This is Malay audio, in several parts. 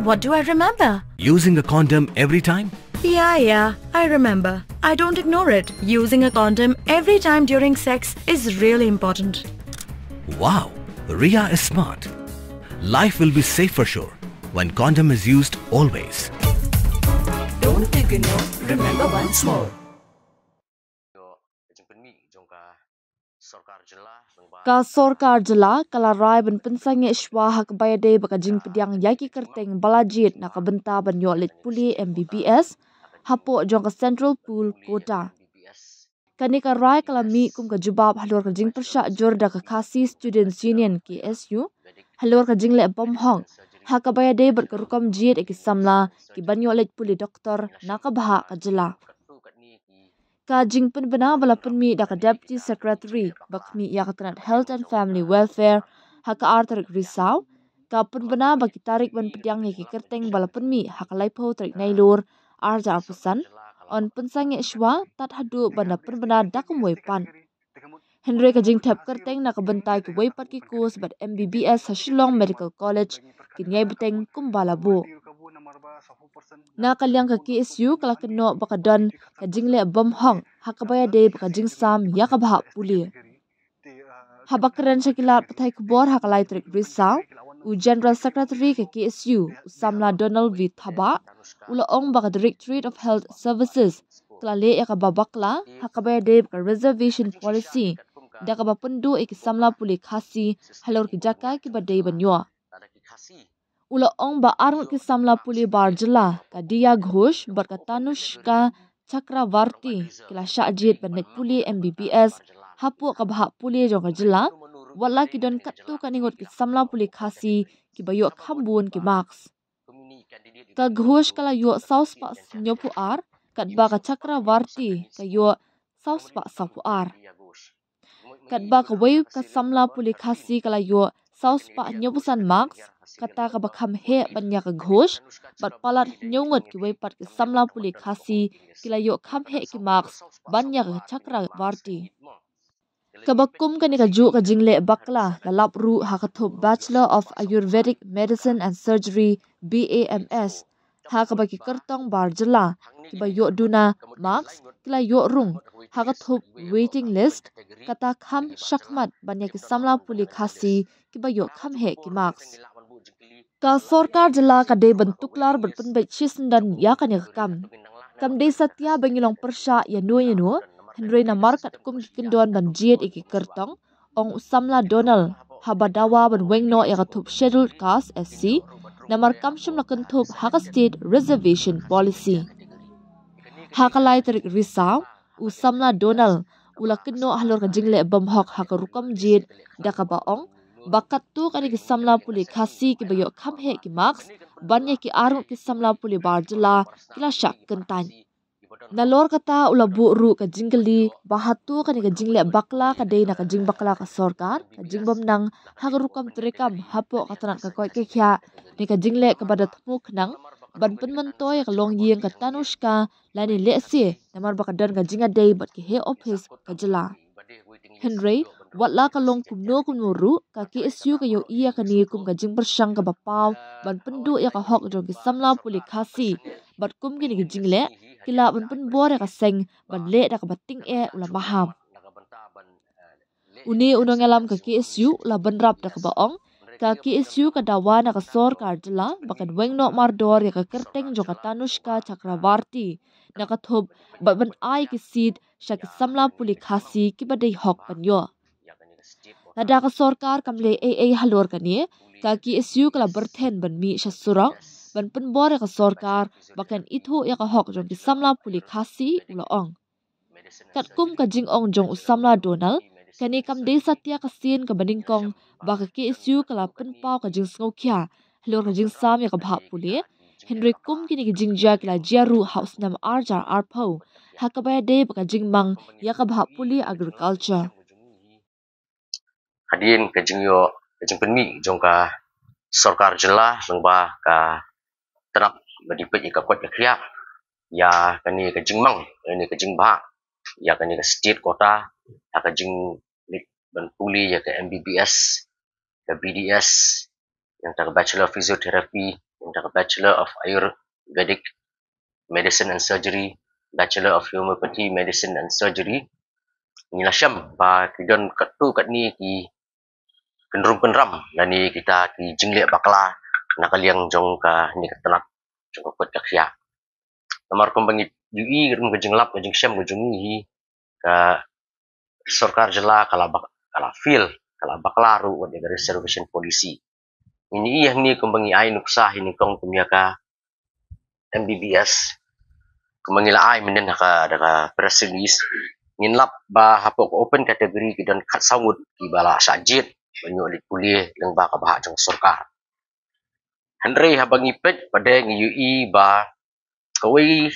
What do I remember? Using a condom every time? Yeah, I remember. I don't ignore it. Using a condom every time during sex is really important. Wow, Ria is smart. Life will be safe for sure when condom is used always. Don't ignore, remember once more. Ka sorkar jela kala rai ban pensange shwa hak bayade baka jing pediang yaki kerteng balajit na kabenta ban yolit puli MBBS hapo jong ka Central Pool Kota. Kani ka rai kala mi kum ka jubab halor ka jing persha jorda ka Khasi Students Union KSU halor ka jing le bom hong hak bayade bat ka rukam jit ek samla ki ban yolit puli doktor na ka bha ka jela. Ka jing pen bena bala pen mi da ka Deputy Secretary bakmi ya katnat Health and Family Welfare haka Arthur Risau ka pen bena baki tarik ban pediang ki kerteng bala pen mi haka laipo tarik nailur arja arpusan on pensange shwa tat hadu banda pen bena dakumwe pan Henry ka jing tap kerteng na ka bentai ki weipat ki course bat MBBS sa Shillong Medical College kinyai beteng kumbala bo na kalyang ka KSU kala keno baka don ka jingle bom hong hakabaya de baka jing sam ya ka bha puli habakren shakilat pathai kubor hakalai trik risau u General Secretary ka KSU Samla Donald V Thaba ula ong baka Directorate of Health Services kala le ya ka babakla hakabaya de baka reservation policy da ka bapundu ek Samla puli Khasi halor ki jaka ki badai banyo ula ong ba arung ki Samla puli barjala ka Dia Ghosh bar ka Tanushka Chakravarti kila Shajit banet puli MBBS hapu ka bha puli jong jila wala ki don kattu kaningot ki Samla puli Khasi ki bayo khambun ki marks ka Ghosh kala yo saus pa nyopu ar kat ba ka Chakravarti ka yo saus pa sapu ar kat ba ka wayu ka Samla puli Khasi kala yo saus pa nyopusan marks kata ka bakham he banya ka Ghosh bat palat nyongot ki weipat ki Samla puli Khasi kila yo kham he ki marks banya ka Chakravarti kabakum kani ka ju ka jingle bakla lalap ru hakathop Bachelor of Ayurvedic Medicine and Surgery BAMS hakabaki kertong barjala ki ba yo duna marks kila yo rung hakathop waiting list kata kham shakmat banya ki Samla puli Khasi ki ba yo kham he ki marks ka sorkar jela ka de bentuklar berpen baik dan ya kan ya kam de satya bangilong persya ya no Henry na markat kum kindon ban jiet iki kertong ong Samla Donald habadawa ban wengno ya kathup scheduled caste SC na markam shum na kanthup haka state reservation policy hakalai tarik risau u Samla Donald ula kinno halor ka jingle bamhok haka rukam jiet daka baong bakat tu kani ki Samla puli Khasi ki bayo kham he ki marks banya ki arung ki Samla puli barjala kila shak kentan nalor kata ula bu ru ka jingli bahatu kani ka jingle bakla ka de na ka jing bakla ka sorkar ka jingbom nang hagrukam trekam hapo katanat ka koi ke kya ni ka jingle ka badat muk nang ban pen mentoy ka long yeng ka Tanushka lani lesi namar bakadan ka jinga de bat ki he office ka jela Henry watla ka long kumno ru ka KSU ka yo iya ka ni kum ka jing persang ka bapaw ban pendu ya ka hok jong ki Samla puli Khasi bat kum ki ni ki jingle kila ban pen bor ya ka seng ban le da ka bating ula maham uni unong alam ka KSU la banrap da ka baong ka KSU ka dawa na ka sorkar jela bakan wengno mardor ya ka kerteng jong ka Tanushka Chakravarti na ka thob ban ai ki seat sha ki Samla puli Khasi ki badai hok panyo nada ka sorkar kamle AA halor kani ka KSU kala berthen ban mi sha surang ban pen bor ya ka sorkar bakan ithu ya ka hok jong ki Samla puli Khasi ula ong kat kum ka jing ong jong Samla Donald kani kam de satya ka sin ka baningkong baka KSU kala pen pau ka jing sngokhya halor ka jing sam ya ka bha puli Henry kum kini ki jing ja kila jiaru house nam arjar arpo hakabaya de baka jing mang ya ka bha puli agriculture hadin ka jingyo ka jing penmi jong ka sorkar jela lengba ka terap badipet ka kot ka khia ya kani ka jingmang ni ka jingba ya kani ka state kota ya ka jing ban puli ya ka MBBS ka BDS yang tak Bachelor of Physiotherapy jangka Bachelor of Ayurvedic Medicine and Surgery, Bachelor of Homeopathy Medicine and Surgery. Inilah syam ba kidon katu kat ni ki kenrum kenram dan ni kita ki jingle bakla nakaliang jong ka ni ketenat jong kot ka khia. Nomor kombangi UI rum ke jenglap ke jeng syam ke jong hi ka Sarkar Jela kala fil kala baklaru de reservation policy. Ini yang ni kombangi ai nuksah ini kong tumiaka MBBS kemangila ai menen ka press release nginlap ba hapok open category kidan khat sawut ki bala sajid banyu lit pulih leng ba ka bah jong sarkar handre habangi pet pada ngi UI ba kawai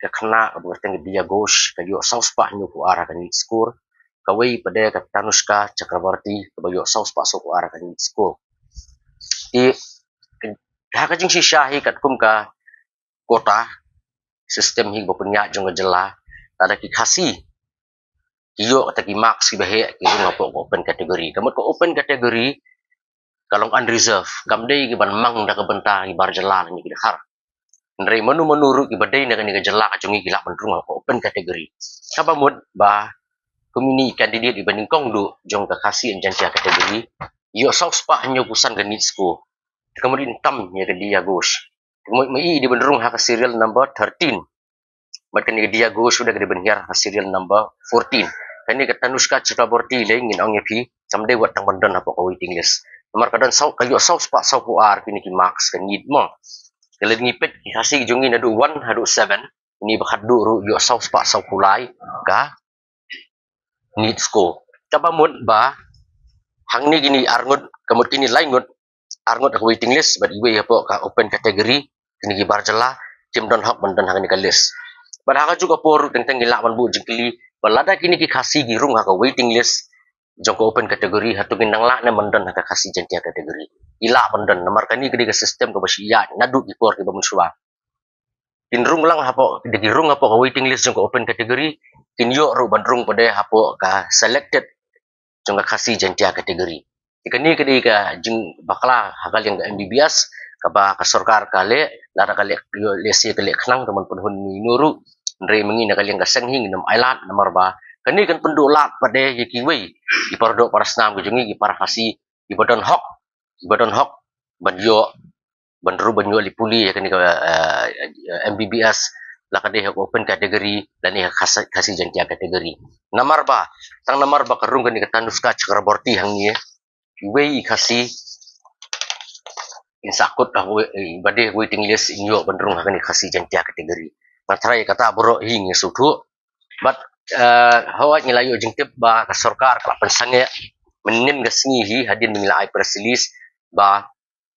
ka khana ka berteng dia gosh ka yo saus pa nyu ku ara kan score kawai pada ka Tanushka Chakrabarti ka yo saus pa so ku ara kan score di ha ka jing si shahi kat kum ka kota sistem hi bapenya jong jela tada ki khasi iyo kata ki marks ki bahe ki ngapo open category kamot ko open category kalong unreserved kamdei ki ban mang da ka benta ki bar jela ni ki har ndrei menuru ki badai na ki jela ka jungi ki lak bandrung ko open category kaba mud ba community candidate dibanding kong du jong ka khasi enjantia category iyo saus pa hanyo kusan ganit school kemudian tam nya ke dia gosh mai di bandrung ha serial number 13 bahkan dia go sudah ke benhiar serial number 14 kani ke Tanushka Chakrabarti le ngin ong yapi samde wat tang bandan apa ko waiting list nomor kadan sau kayo sau spa sau puar kini ki marks kan need mo kale ngipet ki hasi jongi na do 1 hadu 7 ni bakhat du ru yo sau spa sau kulai ka need score kaba mud ba hang ni gini arngut kamut kini laingut arngut ka waiting list but iwe apa ka open category kini ki barjala tim don hak bandan hang ni ka list Padahal juga por tentang gilawan bu jengkili balada kini ki khasi girung haka waiting list jongko open kategori hatu ginang la na mandan haka khasi jentia kategori ila mandan nomor kani ke sistem ke basia nadu di por ke bamuswa kinrung lang hapo de girung hapo waiting list jongko open kategori kinyo ru bandrung pada hapo ka selected jongka khasi jentia kategori ikani ke ka jing bakla hakal yang MBBS kaba ka sarkar kale lara kale lesi kale khnang teman penhun ni nuru ndre mengi na kaliang kasang hing nam ailat nomor ba kani kan pendulat pada yikiwi di pardo parasnam gejungi di parakasi di badan hok banyo bandru banyo lipuli ya kani ka MBBS la kade open kategori dan ni khasi jantia kategori nomor ba tang nomor ba karung kani ka Tanushka Chakrabarti hang ni iwe khasi insakut bade waiting list inyo bandrung kani khasi jantia kategori matrai kata boro hing sudu but hawa ngilayo jengtip ba ka sarkar kala pensange menim gasngi hi hadin mengila ai press release ba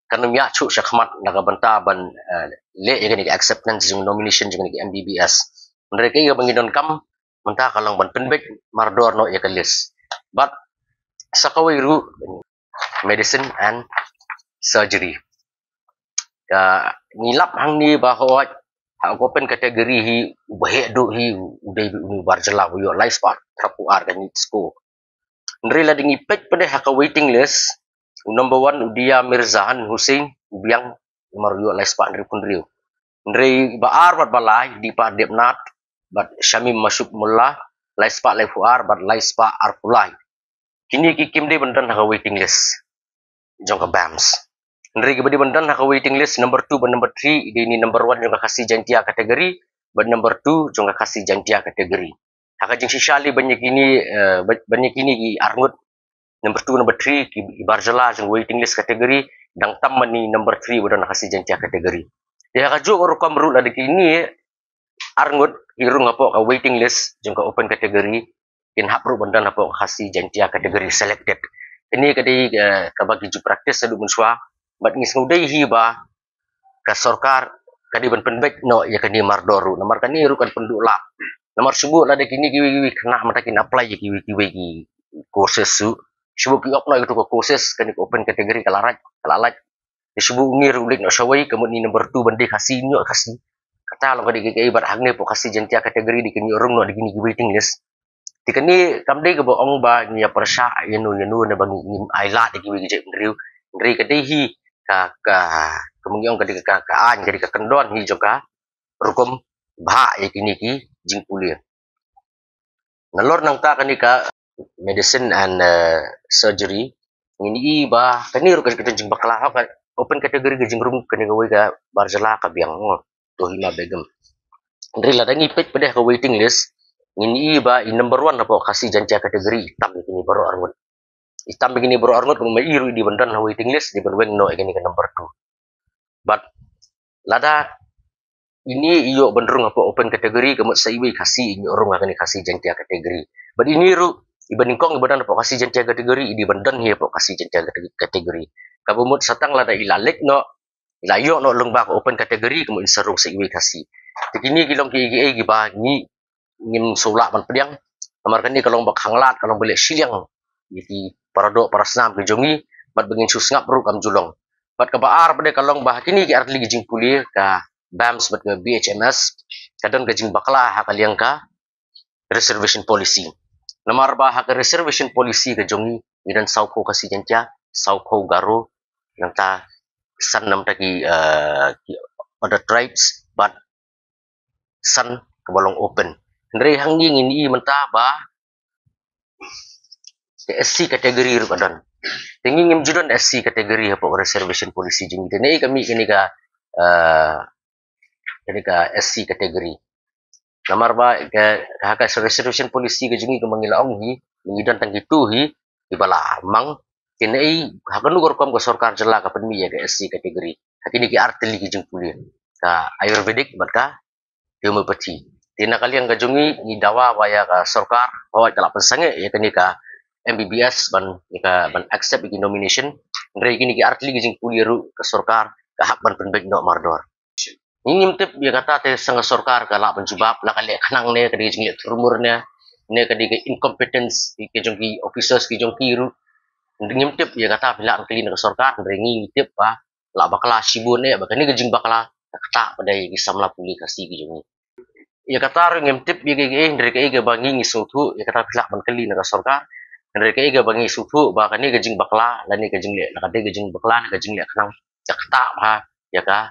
kanumya chu shakhmat naga banta ban le egani acceptance jung nomination jung ni MBBS mereka ga bangidon kam menta kalong ban penbek mardor no ya list but sakawiru medicine and surgery ngilap hang ni bahwa open kategori hi bahe do hi udai barjala yo life spot trapu ar kan school ndri la dingi pet pada haka waiting list number 1 Udia Mirzahan Hussein biang nomor yo life spot ndri punriu ndri baar bat balai di pa depnat bat Syamim Masuk Mullah life spot life ar bat life spot arpulai kini kikim de bandan haka waiting list jong ka bams Ndri ke badi bandan haka waiting list number 2 dan number 3 ini number 1 jong kasih jantia kategori dan number 2 jong kasih jantia kategori haka jing sishali banyak ini ki arngut number 2 number 3 ki barjala jong waiting list kategori dang tamman ni number 3 badan kasih jantia kategori dia haka jo ro kamru la dikini arngut hirung apa ka waiting list jong ka open kategori kin hapru bandan apa kasih jantia kategori selected ini kadi ka bagi ju praktis sadu munswa bat ngis ngudai hi ba ka sarkar kadi ban penbek no ya kani mardoru nomor kani ru kan pendula nomor subu la de kini kiwi kena mata kin apply kiwi ki courses su subu ki apply itu ko courses kani open kategori kalarat di subu ngir ulik no sawai kemudian nomor 2 bandi kasih nyo kasih kata lo kadi ki bar hagne po kasih jantia kategori di kini urung no di kini waiting list di kani kamdei ke boong ba nya persya yenu na bangi ailat di kiwi je ndriu ndri kadi hi ka kemudian ketika kaan ketika kendon hi juga rukum bah ya kini ki jing pulir nalor nang ta kenika medicine and surgery ini ba kani ru kita jing bakla ha open category ke jing rum kenika we ga barjala ka biang ngo to hima begem ndri la dangi pet pada ka waiting list ini ba in number 1 apa kasih janca kategori hitam ini baru arngot hitam begini baru arngot mai iru di bandan waiting list di berweng no ini ke number 2 but lada ini iyo benderung apa open kategori kemut saiwi kasih ini orang akan kasih jantia kategori but ini ru ibanding kong ibadan apa kasih jantia kategori di bandan hi apa kasih jantia kategori kabumut satang lada ilalek no ilayo no lengba open kategori kemut sarung saiwi kasih tikini kilong ki giba ni ngim sulak man pediang amarkan ni kalau bak hanglat kalau boleh siliang di paradok parasnam ke jongi bat bengin susngap ru kam julong bat kabaar pada kalau bah kini ki artli jing pulir ka BAMS bat ke BHMS kadang ke jing bakla ha kaliang ka reservation policy namar bah ha reservation policy ke jongi idan sauko kasi jantia sauko garo yang ta san nam ta ki other tribes but san kebolong open Ndre hanging ini mentah ba SC kategori ru kadan. Tinggi ngim judon SC kategori apa reservation policy jing dene kami kini ka SC kategori. Namar ba ka reservation policy ke jingi ke mangilaong hi mengidan tang itu hi ibala mang kini hakan nugur kom ke sarkar jela ka penmi ya ke SC kategori. Hakini ki arteli ki jing pulir. Ka ayurvedic berka homeopathy. Tina kali yang gajungi ni dawa waya ka sarkar bawa kalap pensange ya kini ka MBBS ban accept iki nomination ngre gini ki artli gijing puliru ka sarkar ka hak ban penbek no mardor ini mtep ya kata te sang sarkar ka la penjubab la kali khanang ne kadi gijing rumur ne kadi ke incompetence ki jongki officers ki jongki ru ngim tep ya kata bila kali ka sarkar ngre ngi tep ba la bakala sibun ne bakani gijing bakala kata pada ki samla puli kasi gijing ya kata ngim tep ya ge ndre ke ge bangi ngi sutu ya kata bila ban kali ka sarkar ndre ke ge bangi sutu ba kani gejing bakla la ni gejing le la kade gejing bakla gejing le kanang jakta ha ya ka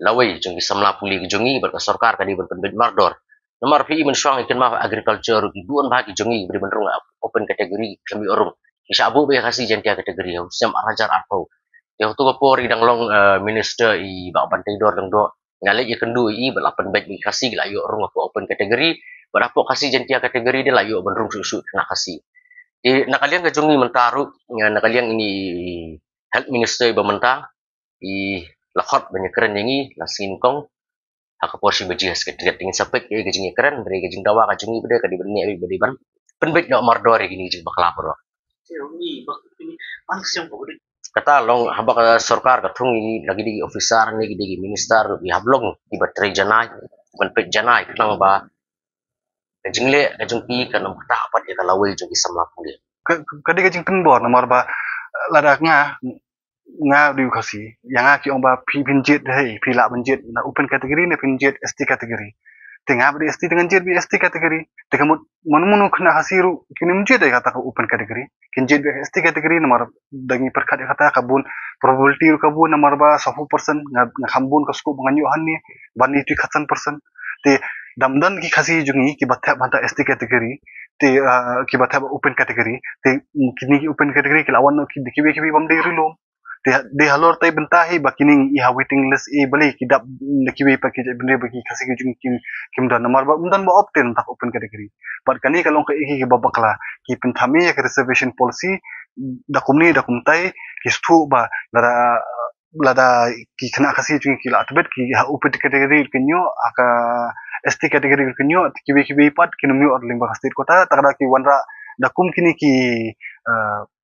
lawai jong samla puli gejongi ber sarkar kadi ber penbet mardor nomor fi men syang ikan ma agriculture ki duon ba ki jongi beri benrung open kategori kami orang bisa abu be kasih jantia kategori ya sem arajar atau ya tu ko pori dang long minister I ba bantai dor dang do ngale ye kendu I belapan baik bi kasih la yo orang apa open kategori berapa kasih jantia kategori dia la yo benrung susu nak kasih di nakalian kejongi mentaru nakalian ini health minister bamenta I lakot banyak keren yangi lasin kong hak porsi bejias ketika tingin sapek ya gejing keren dari gejing dawa kajungi beda kadi berni abi bedi ban penbek no mardor gini gejing bakal lapor kata long habak sarkar katung ini lagi di officer ni di minister di hablong di bateri janai penpek janai kenang ba kajing le kajung pi kanam kata apa dia kalau wei jogi samla puli kadi kajing penbor nomor ba ladak nga di kasi yang aki ong ba pi pinjit dai pi la pinjit na open kategori ne pinjit ST kategori tengah beri ST dengan jet bi ST kategori tekamut manu kena hasiru kini pinjit dai kata open kategori kinjit bi ST kategori nomor dangi perkat kata kabun probability kabun nomor ba 100% nga khambun ka scope nganyu hanni bani tu khatsan persen te damdan ki khasi jungi ki batha banta ST kategori te ki batha open kategori te kini ki open kategori ki lawan no ki dikibi bam dei rilom de halor tay bentahi bakining iha waiting list bali kidap kibi pakai bende bagi kasih kim dan nomor dan ba obtain tak open kategori but kani kalau ke iki babakla ki pentami ya reservation policy dakumni dakumtai kistu ba lada ki kena kasih jungi kila atbet ki ha open kategori kenyo aka ST kategori kenyo kibi pat kinumyo or limba state kota takada ki wanra dakum kini ki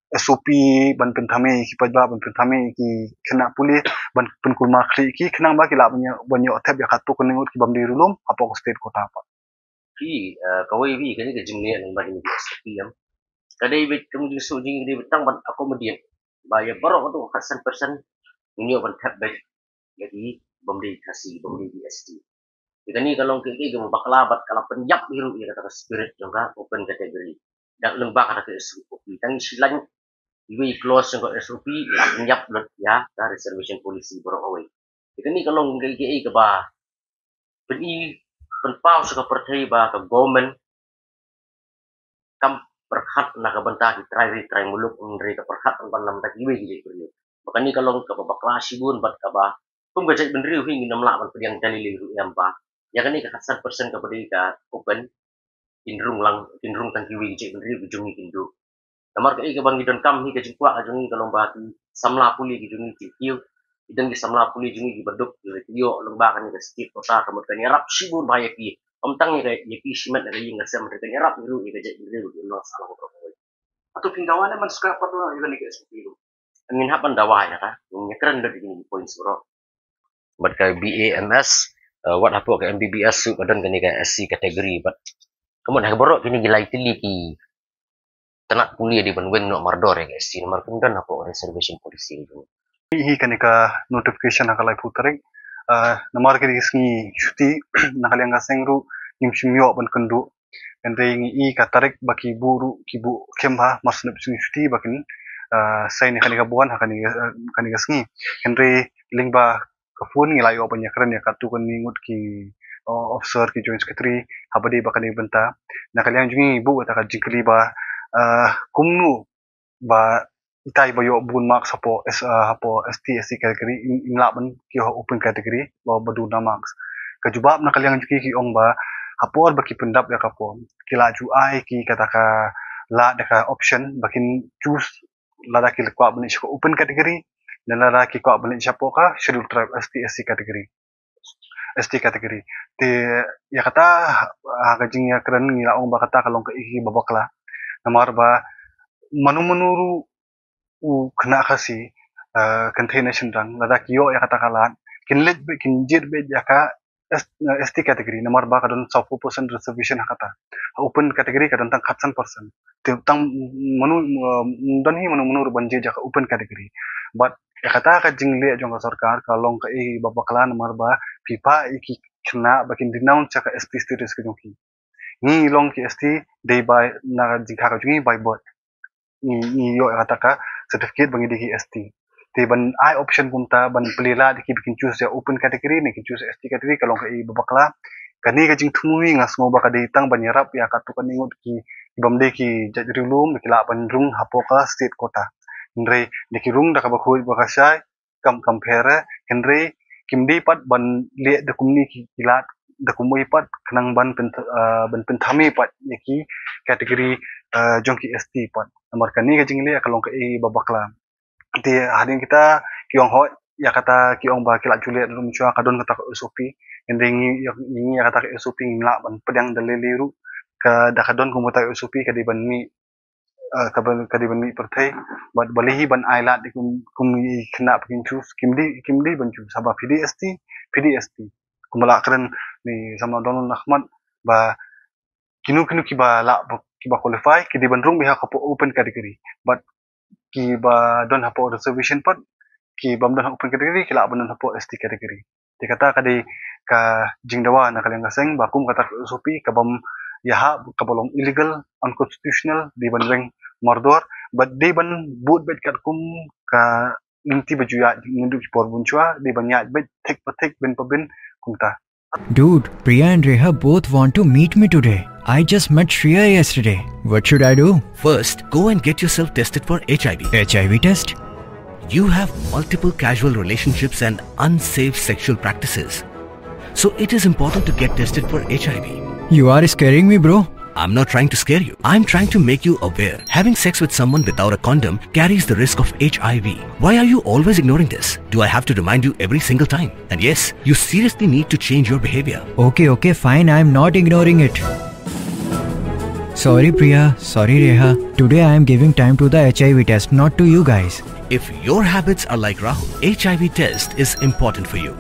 SOP ban pentame ki pajba ban pentame ki kena pulih ban penkul makli ki kenang ba ki la banyo otep ya katu keningut ki bamdi rulum apa ko state kota apa fi kawai bi kani ke jimne nang ba ni SOP yam kadai bit kemudian sujing di betang ban akomodian ba ya baro to hasan persen nyo ban tap back jadi bamdi kasih bamdi di ST kani kalau ke ke baklabat kalau penjap biru ya kata spirit juga open kategori dak lembak kata ke SOP tang silan iwi close yang SOP nyap ya ka reservation policy borong away ikani kalau ngai ke ba peni penpau sa pertai ba ka government kam perhat na ka banta ki try muluk ngri ka perhat ang panam tak iwi gi perlu makani kalau ka ba klasi bun bat ka ba kum gajak benri hingi namla ban pediang dalili ru yamba ya kani ka 100% ka bedi ka open kinrung tang kiwi gi benri bujungi kindu namar ka ika bang gidon kam hi ka jingkwa ajungi kalau ba ki samla puli gi jungi kiu idang gi samla puli jungi gi baduk yo lomba kan ga skip kota kamut kan yarap sibun bahaya ki omtang ni ya ki simat ada yang ngasam kan yarap ru ika gajak benri ru no salah ko atau pindawana man suka patno ika ni ka sepiru angin hapan dawa ya ka nyekren dari ini points bro but ka BAMS what hapo ka MBBS su kadon kani ka SC category but kemudian ha borok kini gilai tili ki tanak kuliah di Banwen no mardor ya SC nomor kundan hapo reservation policy itu hi kani ka notification akalai putarik nomor kini sngi cuti nakaliang gasengru nimshimyo ban kendu kandre i katarik baki buru kibu kemha masnap sngi cuti bakin sai ni kani ka buan kani gasngi kandre lingba kafun ngilai open ya keren ya katu kan ningut ki officer ki joint secretary habadi bakani benta nakaliang jungi bu kata jingkli ba kumnu ba itai bayo bun marks hapo hapo ST SC category imla ban ki open category ba baduna marks kajubab nakaliang jungi ki ong ba hapo baki pendap ya kapo kila ju ai ki kata ka la daka option bakin choose la da ki kwa ban open category dan lara ki ko balik siapa ka schedule tribe ST category te ya kata gajing ya keren ngila ong ba kata kalong ka iki babakla namar ba menuru kena kasi container sendang lara kiyo ya kata kalan kinlet be kinjit be ya ka ST category namar ba kadon 10% reservation kata open category kadon tang 100% te tang menu dan hi menuru banje jaka open category but ya kata ka jingle jong sarkar kalong ka i babaklan marba pipa iki kena bakin denounce ka ST status ka jongki ni long ki ST day by na jingka ka jungi by birth ni yo kata ka certificate bangi di ST te ban I option punta ban pelila di bikin choose ya open category ni ki choose ST category kalong ka i babakla kani ka jing thumui ngas ngo ba ka ditang banyarap ya katu kan ingut ki bamde ki jadrilum ki la bandrung hapoka state kota Henry dikirung dah kabakui bakasai compare Henry kimdi pat ban liat dakumni kilat dakumui pat kenang ban pentami pat yaki kategori jongki ST pat nomor kani kajing liat kalong ke babakla di hadin kita kiong hot ya kata kiong ba kilat juliat dum chua kadon kata SOP Henry ini ya kata SOP ngla ban pedang daliliru ka dakadon kumutai SOP kadi ban mi kadi bani pertai bat balihi ban ailat di kum kena pakin choose kimdi ban choose sabab PDST kumala keren ni sama Donald Ahmad ba kinu ki ba la ki ba qualify ki di bandrung biha ko open category but ki ba don hapo reservation pat ki bam don open category ki la ban hapo ST category dikata kadi ka jingdawa na kalang gaseng ba kum kata SOP ka bam yaha kabolong illegal unconstitutional di bandreng mardor but di ban boot bet kat kum ka linti bajuya ngindu ki por bunchwa di banyak bet tek patek ben pabin kumta Dude, Priya and Reha both want to meet me today. I just met Shreya yesterday. What should I do? First, go and get yourself tested for HIV. HIV test? You have multiple casual relationships and unsafe sexual practices. So it is important to get tested for HIV. You are scaring me, bro. I'm not trying to scare you. I'm trying to make you aware. Having sex with someone without a condom carries the risk of HIV. Why are you always ignoring this? Do I have to remind you every single time? And yes, you seriously need to change your behavior. Okay, fine. I'm not ignoring it. Sorry, Priya. Sorry, Reha. Today I am giving time to the HIV test, not to you guys. If your habits are like Rahul, HIV test is important for you.